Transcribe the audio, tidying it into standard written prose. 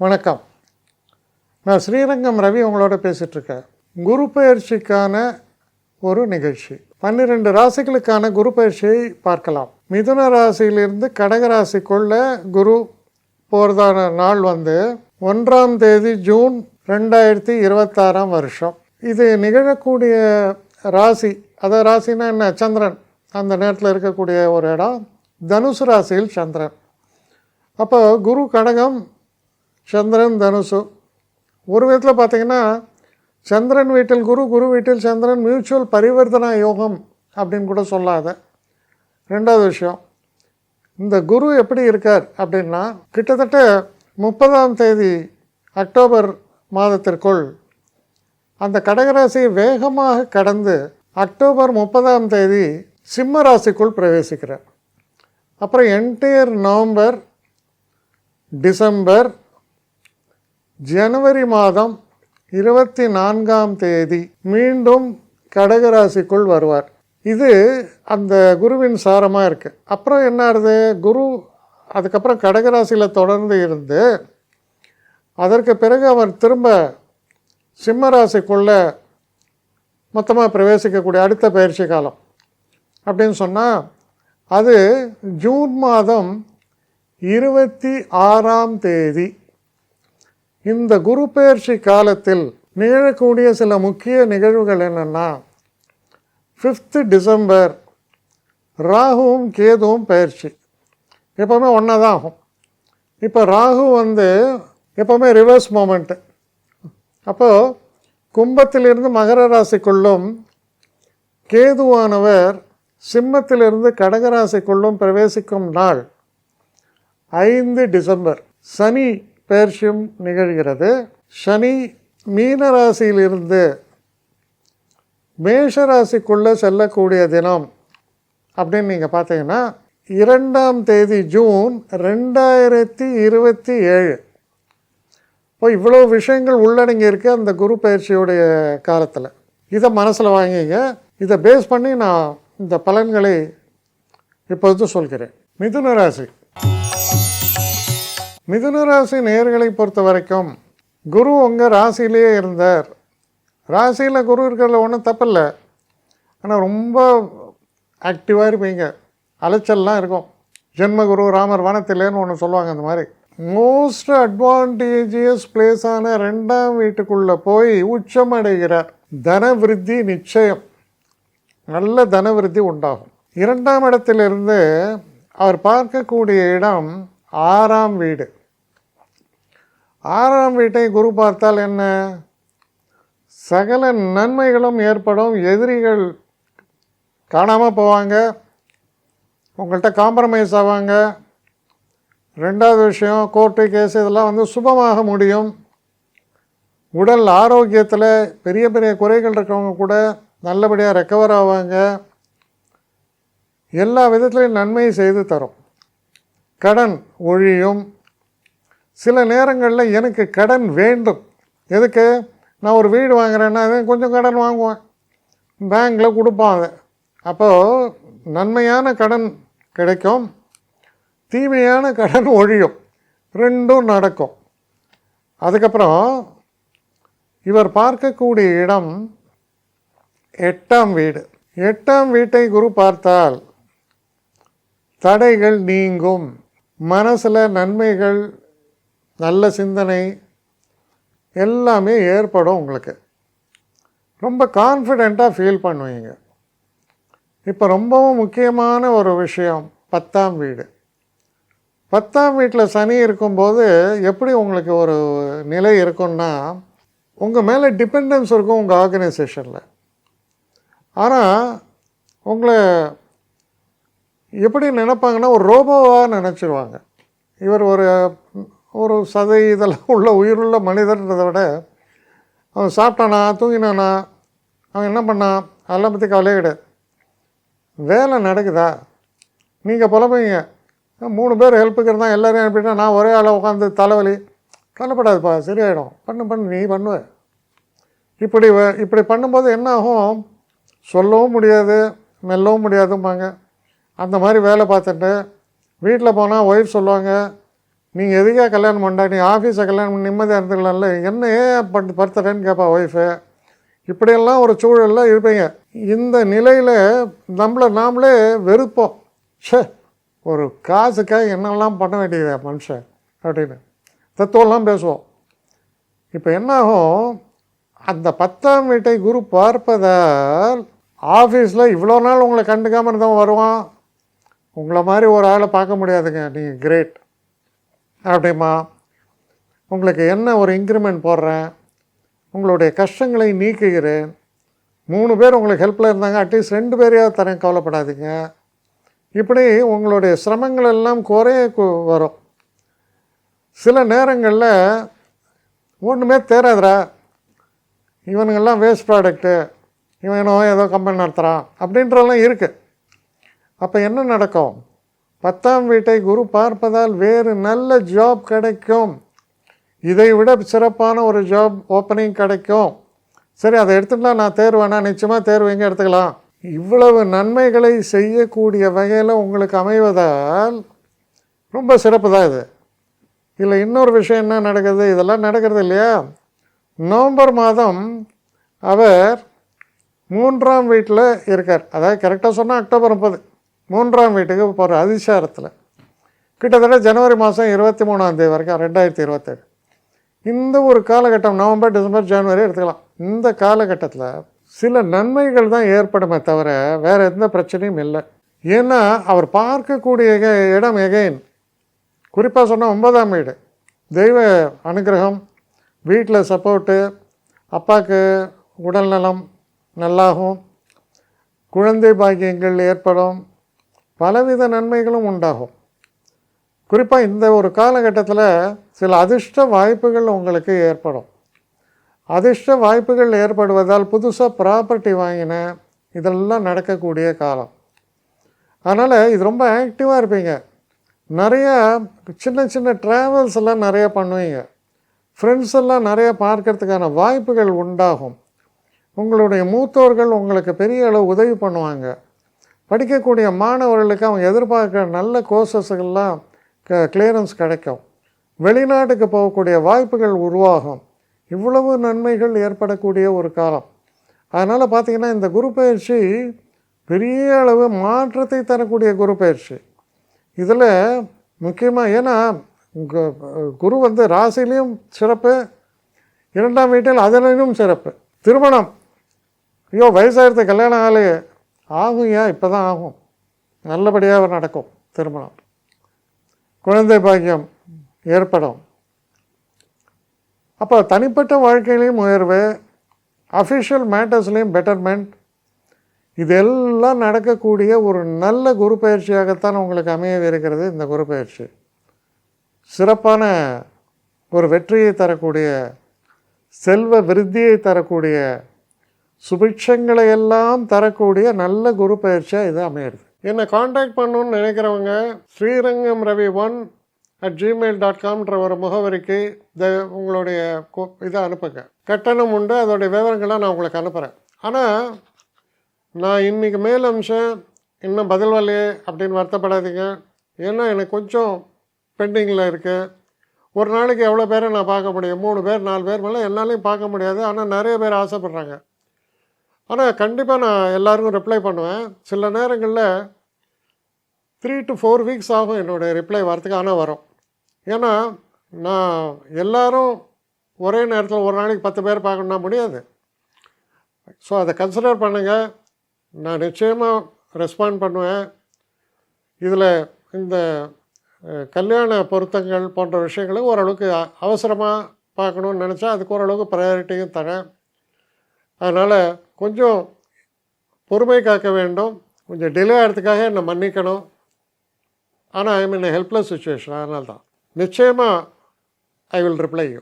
வணக்கம். நான் ஸ்ரீரங்கம் ரவி உங்களோட பேசிகிட்ருக்கேன். குரு பயிற்சிக்கான ஒரு நிகழ்ச்சி. 12 ராசிகளுக்கான குரு பயிற்சியை பார்க்கலாம். மிதுன ராசியிலிருந்து கடக ராசிக்குள்ள குரு போகிறதான நாள் 1ஆம் தேதி ஜூன் 2026 வருஷம். இது நிகழக்கூடிய ராசி, அதாவது ராசினா என்ன, சந்திரன் அந்த நேரத்தில் இருக்கக்கூடிய ஒரு இடம் தனுசு ராசியில் சந்திரன். அப்போ குரு கடகம், சந்திரன் தனுசு. ஒரு விதத்தில் பார்த்திங்கன்னா சந்திரன் வீட்டில் குரு, குரு வீட்டில் சந்திரன், மியூச்சுவல் பரிவர்த்தனா யோகம் அப்படின்னு கூட சொல்லாத. ரெண்டாவது விஷயம், இந்த குரு எப்படி இருக்கார் அப்படின்னா கிட்டத்தட்ட 30ஆம் தேதி அக்டோபர் மாதத்திற்குள் அந்த கடகராசியை வேகமாக கடந்து அக்டோபர் 30ஆம் தேதி சிம்ம ராசிக்குள் பிரவேசிக்கிறார். அப்புறம் என்டையர் நவம்பர், டிசம்பர், ஜனவரி மாதம் 24ஆம் தேதி மீண்டும் கடகராசிக்குள் வருவார். இது அந்த குருவின் சாரமாக இருக்குது. அப்புறம் என்ன ஆகுது, குரு அதுக்கப்புறம் கடகராசியில் தொடர்ந்து இருந்து அதற்கு பிறகு அவர் திரும்ப சிம்ம ராசிக்குள்ளே மொத்தமாக பிரவேசிக்கக்கூடிய அடுத்த பயிற்சி காலம் அப்படின்னு சொன்னால் அது ஜூன் மாதம் 26ஆம் தேதி. இந்த குரு பயிற்சி காலத்தில் நிகழக்கூடிய சில முக்கிய நிகழ்வுகள் என்னென்னா, 5 டிசம்பர் ராகுவும் கேதுவும் பயிற்சி. எப்போவுமே ஒன்றா தான் ஆகும். இப்போ ராகு எப்போவுமே ரிவர்ஸ் மூமெண்ட்டு. அப்போது கும்பத்திலிருந்து மகர ராசிக்குள்ளும், கேதுவானவர் சிம்மத்திலிருந்து கடகராசிக்குள்ளும் பிரவேசிக்கும் நாள் 5 டிசம்பர். சனி பயிற்சியும் நிகழ்கிறது. சனி மீன ராசியிலிருந்து மேஷ ராசிக்குள்ளே செல்லக்கூடிய தினம் அப்படின்னு நீங்கள் பார்த்தீங்கன்னா 2ஆம் தேதி ஜூன் 2027. இப்போ இவ்வளோ விஷயங்கள் உள்ளடங்கி இருக்கு அந்த குரு பயிற்சியுடைய காலத்தில். இதை மனசில் வாங்கிங்க. இதை பேஸ் பண்ணி நான் இந்த பலன்களை இப்போது சொல்கிறேன். மிதுன ராசி. மிதுன ராசி நேயர்களை பொறுத்த வரைக்கும் குரு உங்கள் ராசியிலேயே இருந்தார். ராசியில் குரு இருக்கிறதுல ஒன்றும் தப்பில்லை. ஆனால் ரொம்ப ஆக்டிவாக இருப்பீங்க, அலைச்சல்லாம் இருக்கும். ஜென்மகுரு ராமர் வனத்திலேன்னு ஒன்று சொல்லுவாங்க. அந்த மாதிரி மோஸ்ட் அட்வான்டேஜியஸ் பிளேஸான 2ஆம் வீட்டுக்குள்ளே போய் உச்சமடைகிறார். தனவிருத்தி நிச்சயம், நல்ல தனவிருத்தி உண்டாகும். 2ஆம் இடத்திலிருந்து அவர் பார்க்கக்கூடிய இடம் 6ஆம் வீடு. 6ஆம் வீட்டை குரு பார்த்தால் என்ன, சகல நன்மைகளும் ஏற்படும். எதிரிகள் காணாமல் போவாங்க, உங்கள்கிட்ட காம்ப்ரமைஸ் ஆவாங்க. ரெண்டாவது விஷயம், கோர்ட்டு கேஸ் இதெல்லாம் சுபமாக முடியும். உடல் ஆரோக்கியத்தில் பெரிய பெரிய குறைகள் இருக்கிறவங்க கூட நல்லபடியாக ரெக்கவர் ஆவாங்க. எல்லா விதத்துலையும் நன்மை செய்து தரும். கடன் ஒழியும். சில நேரங்களில் எனக்கு கடன் வேண்டும், எதுக்கு, நான் ஒரு வீடு வாங்குறேன்னா கொஞ்சம் கடன் வாங்குவேன், பேங்க்கில் கொடுப்பாங்க. அப்போது நன்மையான கடன் கிடைக்கும், தீமையான கடன் ஒழியும், ரெண்டும் நடக்கும். அதுக்கப்புறம் இவர் பார்க்கக்கூடிய இடம் 8ஆம் வீடு. 8ஆம் வீட்டை குரு பார்த்தால் தடைகள் நீங்கும், மனசில் நன்மைகள், நல்ல சிந்தனை எல்லாமே ஏற்படும். உங்களுக்கு ரொம்ப கான்ஃபிடெண்ட்டாக ஃபீல் பண்ணுவீங்க. இப்போ ரொம்பவும் முக்கியமான ஒரு விஷயம், 10ஆம் வீடு. 10ஆம் வீட்டில் சனி இருக்கும்போது எப்படி உங்களுக்கு ஒரு நிலை இருக்குன்னா, உங்கள் மேலே டிபெண்டன்ஸ் இருக்கும் உங்கள் ஆர்கனைசேஷனில். ஆனால் உங்களை எப்படி நினைப்பாங்கன்னா ஒரு ரோபோவாக நினச்சிடுவாங்க. இவர் ஒரு சதை இதெல்லாம் உள்ள உயிருள்ள மனிதன்றதை விட அவன் சாப்பிட்டானா, தூங்கினானா, அவன் என்ன பண்ணான், அதெல்லாம் பற்றி கவலையே கிடையாது. வேலை நடக்குதா, நீங்கள் புலம்புவீங்க, 3 பேர் ஹெல்ப்புக்கு இருந்தால் எல்லோரும் அனுப்பிட்டா நான் ஒரே ஆளை உட்காந்து தலைவலி. கவலைப்படாதுப்பா, சரியாயிடும், பண்ணு நீ பண்ணுவேன். இப்படி பண்ணும்போது என்ன ஆகும், சொல்லவும் முடியாது, மெல்லவும் முடியாதும்பாங்க. அந்த மாதிரி வேலை பார்த்துட்டு வீட்டில் போனால் ஒய்ஃப் சொல்லுவாங்க, நீங்கள் எதுக்காக கல்யாணம் பண்ணா, நீ ஆஃபீஸை கல்யாணம் பண்ணி நிம்மதியாக இருந்துக்கலாம்ல, என்ன ஏன் படுத்துறேன்னு கேட்பா ஒய்ஃபு. இப்படியெல்லாம் ஒரு சூழலில் இருப்பீங்க. இந்த நிலையில் நாமளே வெறுப்போம். ஷே, ஒரு காசுக்காக என்னெல்லாம் பண்ண வேண்டியது மனுஷன் அப்படின்னு தத்துவம்லாம் பேசுவோம். இப்போ என்னாகும், அந்த 10ஆம் வீட்டை குரு பார்ப்பதால் ஆஃபீஸில் இவ்வளோ நாள் உங்களை கண்டுக்காமல் இருந்தவன் வருவான். உங்களை மாதிரி ஒரு ஆளை பார்க்க முடியாதுங்க, நீங்கள் கிரேட் அப்படிமா, உங்களுக்கு என்ன ஒரு இன்க்ரிமெண்ட் போடுறேன், உங்களுடைய கஷ்டங்களை நீக்குகிறேன், 3 பேர் உங்களுக்கு ஹெல்ப்பில் இருந்தாங்க, அட்லீஸ்ட் 2 பேரையாவது தரேன், கவலைப்படாதீங்க. இப்படி உங்களுடைய சிரமங்கள் எல்லாம் குறைய வரும். சில நேரங்களில் ஒன்றுமே தேராதுரா, இவனுங்கெல்லாம் வேஸ்ட் ப்ராடக்ட்டு, இவனோ ஏதோ கம்பெனி நடத்துகிறான் அப்படின்றதெல்லாம் இருக்குது. அப்போ என்ன நடக்கும், 10ஆம் வீட்டை குரு பார்ப்பதால் வேறு நல்ல ஜாப் கிடைக்கும், இதை விட சிறப்பான ஒரு ஜாப் ஓப்பனிங் கிடைக்கும். சரி, அதை எடுத்துக்கலாம், நான் தேர்வேனா, நிச்சயமாக தேர்வு எங்கே எடுத்துக்கலாம். இவ்வளவு நன்மைகளை செய்யக்கூடிய வகையில் உங்களுக்கு அமைவதால் ரொம்ப சிறப்பு தான் இது. இல்லை இன்னொரு விஷயம் என்ன நடக்குது, இதெல்லாம் நடக்கிறது இல்லையா, நவம்பர் மாதம் அவர் 3ஆம் வீட்டில் இருக்கார். அதாவது கரெக்டாக சொன்னால் அக்டோபர் 30 3ஆம் வீட்டுக்கு போகிற அதிசாரத்தில் கிட்டத்தட்ட ஜனவரி மாதம் 23ஆம் தேதி வரைக்கும் 2027. இந்த ஒரு காலகட்டம், நவம்பர், டிசம்பர், ஜனவரி எடுத்துக்கலாம். இந்த காலகட்டத்தில் சில நன்மைகள் தான் ஏற்படுமே தவிர வேறு எந்த பிரச்சனையும் இல்லை. ஏன்னா அவர் பார்க்கக்கூடிய இடம் எகைன், குறிப்பாக சொன்னால் 9ஆம் வீடு, தெய்வ அனுகிரகம், வீட்டில் சப்போர்ட்டு, அப்பாவுக்கு உடல்நலம் நல்லாகும், குழந்தை பாக்கியங்கள் ஏற்படும், பலவித நன்மைகளும் உண்டாகும். குறிப்பாக இந்த ஒரு காலகட்டத்தில் சில அதிர்ஷ்ட வாய்ப்புகள் உங்களுக்கு ஏற்படும். அதிர்ஷ்ட வாய்ப்புகள் ஏற்படுவதால் புதுசாக ப்ராப்பர்ட்டி வாங்கின இதெல்லாம் நடக்கக்கூடிய காலம். அதனால் இது ரொம்ப ஆக்டிவாக இருப்பீங்க. நிறையா சின்ன சின்ன ட்ராவல்ஸ் எல்லாம் நிறையா பண்ணுவீங்க. ஃப்ரெண்ட்ஸ் எல்லாம் நிறையா பார்க்கறதுக்கான வாய்ப்புகள் உண்டாகும். உங்களுடைய மூத்தோர்கள் உங்களுக்கு பெரிய அளவு உதவி பண்ணுவாங்க. படிக்கக்கூடிய மாணவர்களுக்கு அவங்க எதிர்பார்க்குற நல்ல கோர்சஸ்கள்லாம் கிளியரன்ஸ் கிடைக்கும். வெளிநாட்டுக்கு போகக்கூடிய வாய்ப்புகள் உருவாகும். இவ்வளவு நன்மைகள் ஏற்படக்கூடிய ஒரு காலம். அதனால் பார்த்திங்கன்னா இந்த குரு பயிற்சி பெரிய அளவு மாற்றத்தை தரக்கூடிய குரு பயிற்சி. இதில் முக்கியமாக ஏன்னா குரு ராசிலையும் சிறப்பு, 2ஆம் வீட்டில் அதிலும் சிறப்பு. திருமணம், ஐயோ வயசாகிறது கல்யாணம் ஆலையே ஆகும்யா, இப்போ தான் ஆகும், நல்லபடியாக நடக்கும் திருமணம், குழந்தை பாக்கியம் ஏற்படும். அப்போ தனிப்பட்ட வாழ்க்கையிலையும் உயர்வு, அஃபிஷியல் மேட்டர்ஸ்லேயும் பெட்டர்மெண்ட், இதெல்லாம் நடக்கக்கூடிய ஒரு நல்ல குரு பயிற்சியாகத்தான் உங்களுக்கு அமையவிருக்கிறது இந்த குரு பயிற்சி. சிறப்பான ஒரு வெற்றியை தரக்கூடிய, செல்வ விருத்தியை தரக்கூடிய, சுபிட்சங்களை எல்லாம் தரக்கூடிய நல்ல குரு பயிற்சியாக இது அமையிறது. என்னை காண்டாக்ட் பண்ணணுன்னு நினைக்கிறவங்க srirangamravi1@gmail.comன்ற ஒரு முகவரிக்கு உங்களுடைய இதை அனுப்புங்க. கட்டணம் உண்டு, அதோடைய விவரங்களை நான் உங்களுக்கு அனுப்புகிறேன். ஆனால் நான் இன்றைக்கி மேல் அம்சம் இன்னும் பதில் வரலையே அப்படின்னு வருத்தப்படாதீங்க. ஏன்னா எனக்கு கொஞ்சம் பெண்டிங்கில் இருக்குது. ஒரு நாளைக்கு எவ்வளோ பேரை நான் பார்க்க முடியும், 3 பேர் 4 பேர் மேலே என்னாலையும் பார்க்க முடியாது. ஆனால் நிறைய பேர் ஆசைப்பட்றாங்க. ஆனால் கண்டிப்பாக நான் எல்லாருக்கும் ரிப்ளை பண்ணுவேன். சில நேரங்களில் 3 to 4 வீக்ஸ் ஆகும் என்னுடைய ரிப்ளை வரத்துக்கு. ஆனால் வரும். ஏன்னா நான் எல்லோரும் ஒரே நேரத்தில் ஒரு நாளைக்கு 10 பேர் பார்க்கணுன்னா முடியாது. ஸோ அதை கன்சிடர் பண்ணுங்கள். நான் நிச்சயமாக ரெஸ்பாண்ட் பண்ணுவேன். இதில் இந்த கல்யாண பொருத்தங்கள் போன்ற விஷயங்களை ஓரளவுக்கு அவசரமாக பார்க்கணுன்னு நினச்சா அதுக்கு ஓரளவுக்கு ப்ரையாரிட்டியும் தரேன். அதனால் கொஞ்சம் பொறுமை காக்க வேண்டும். கொஞ்சம் டிலே ஆகிறதுக்காக என்னை மன்னிக்கணும். ஆனால் ஐ மீன் ஹெல்ப்லெஸ் சுச்சுவேஷன். அதனால தான் நிச்சயமாக ஐ வில் ரிப்ளை யூ.